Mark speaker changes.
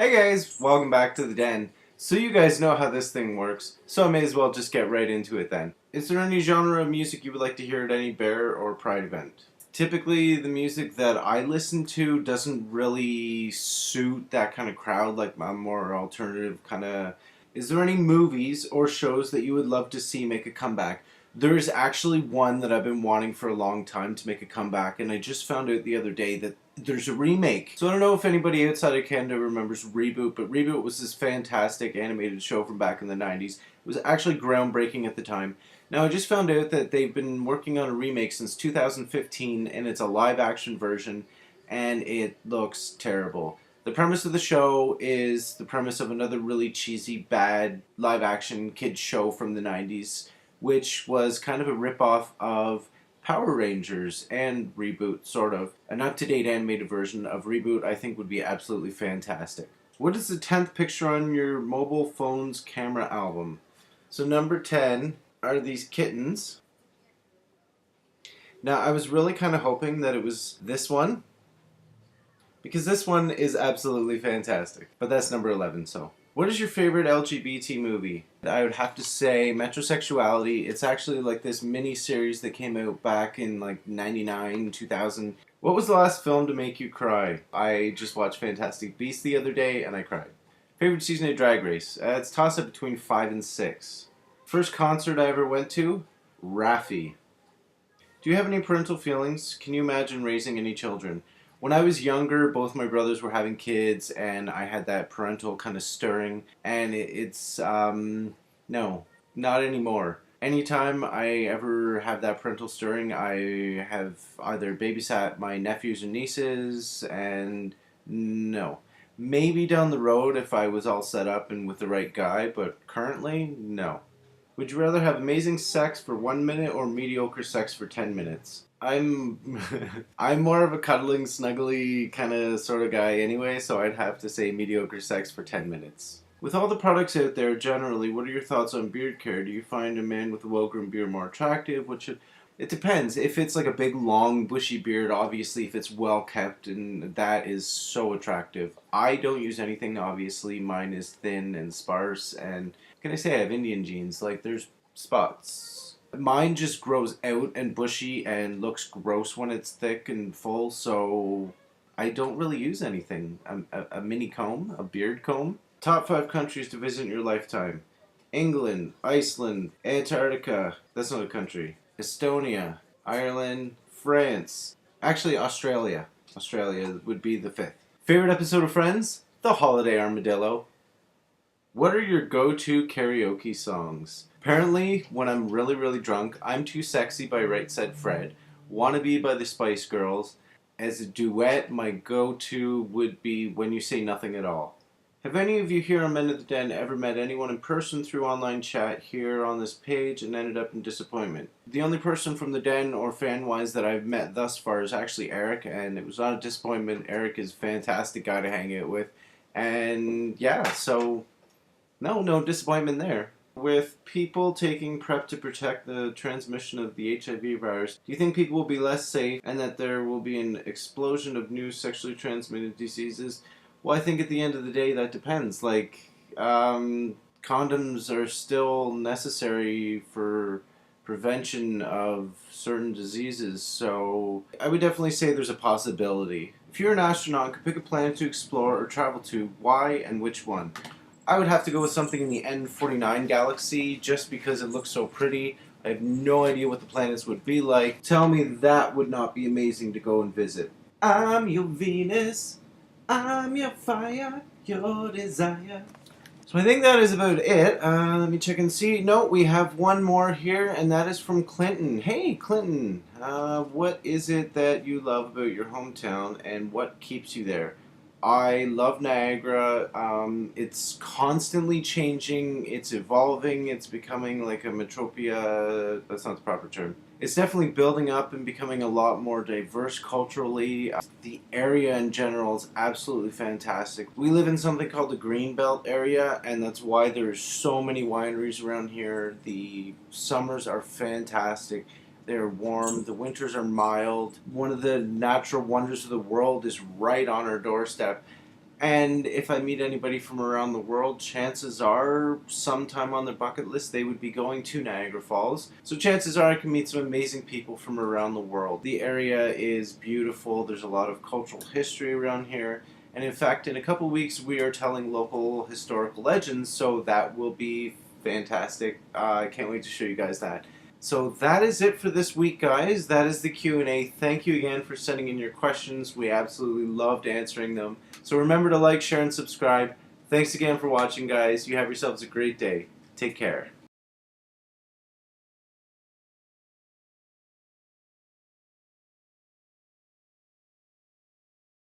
Speaker 1: Hey guys, welcome back to the den. So you guys know how this thing works, so I may as well just get right into it then. Is there any genre of music you would like to hear at any bear or pride event? Typically, the music that I listen to doesn't really suit that kind of crowd, like my more alternative kind of... Is there any movies or shows that you would love to see make a comeback? There's actually one that I've been wanting for a long time to make a comeback, and I just found out the other day that there's a remake. So I don't know if anybody outside of Canada remembers Reboot, but Reboot was this fantastic animated show from back in the 90s. It was actually groundbreaking at the time. Now I just found out that they've been working on a remake since 2015, and it's a live action version, and it looks terrible. The premise of the show is the premise of another really cheesy, bad live action kids show from the 90s, which was kind of a ripoff of Power Rangers and Reboot, sort of. An up-to-date animated version of Reboot I think would be absolutely fantastic. What is the 10th picture on your mobile phone's camera album? So number 10 are these kittens. Now I was really kind of hoping that it was this one, because this one is absolutely fantastic. But that's number 11, so. What is your favorite LGBT movie? I would have to say Metrosexuality. It's actually like this mini-series that came out back in like 99, 2000. What was the last film to make you cry? I just watched Fantastic Beasts the other day and I cried. Favorite season of Drag Race? It's toss-up between 5 and 6. First concert I ever went to? Raffi. Do you have any parental feelings? Can you imagine raising any children? When I was younger, both my brothers were having kids, and I had that parental kind of stirring, and no, not anymore. Anytime I ever have that parental stirring, I have either babysat my nephews and nieces, and no. Maybe down the road if I was all set up and with the right guy, but currently, no. Would you rather have amazing sex for 1 minute or mediocre sex for 10 minutes? I'm I'm more of a cuddling, snuggly kind of sort of guy anyway, so I'd have to say mediocre sex for 10 minutes. With all the products out there generally, what are your thoughts on beard care? Do you find a man with a well-groomed beard more attractive? It depends. If it's like a big, long, bushy beard, obviously if it's well kept, and that is so attractive. I don't use anything, obviously. Mine is thin and sparse, and can I say I have Indian genes? Like, there's spots. Mine just grows out and bushy and looks gross when it's thick and full, so I don't really use anything. A mini comb, a beard comb. Top 5 countries to visit in your lifetime. England, Iceland, Antarctica, that's not a country. Estonia, Ireland, France. Actually, Australia. Australia would be the 5th. Favorite episode of Friends? The Holiday Armadillo. What are your go-to karaoke songs? Apparently, when I'm really, really drunk, I'm Too Sexy by Right Said Fred, Wannabe by the Spice Girls. As a duet, my go-to would be When You Say Nothing at All. Have any of you here on Men of the Den ever met anyone in person through online chat here on this page and ended up in disappointment? The only person from the Den or fan-wise that I've met thus far is actually Eric, and it was not a disappointment. Eric is a fantastic guy to hang out with. And yeah, so no disappointment there. With people taking PrEP to protect the transmission of the HIV virus, do you think people will be less safe and that there will be an explosion of new sexually transmitted diseases? Well, I think at the end of the day, that depends. Like, condoms are still necessary for prevention of certain diseases, so I would definitely say there's a possibility. If you're an astronaut and could pick a planet to explore or travel to, why and which one? I would have to go with something in the N49 galaxy just because it looks so pretty. I have no idea what the planets would be like. Tell me that would not be amazing to go and visit. I'm your Venus. I'm your fire, your desire. So I think that is about it. Let me check and see. No, we have one more here, and that is from Clinton. Hey, Clinton. What is it that you love about your hometown, and what keeps you there? I love Niagara. It's constantly changing. It's evolving. It's becoming like a metropia. That's not the proper term. It's definitely building up and becoming a lot more diverse culturally. The area in general is absolutely fantastic. We live in something called the Greenbelt area, and that's why there's so many wineries around here. The summers are fantastic. They're warm. The winters are mild. One of the natural wonders of the world is right on our doorstep. And if I meet anybody from around the world, chances are sometime on their bucket list they would be going to Niagara Falls. So chances are I can meet some amazing people from around the world. The area is beautiful. There's a lot of cultural history around here. And in fact, in a couple weeks, we are telling local historical legends, so that will be fantastic. I can't wait to show you guys that. So that is it for this week, guys. That is the Q&A. Thank you again for sending in your questions. We absolutely loved answering them. So remember to like, share, and subscribe. Thanks again for watching, guys. You have yourselves a great day. Take care.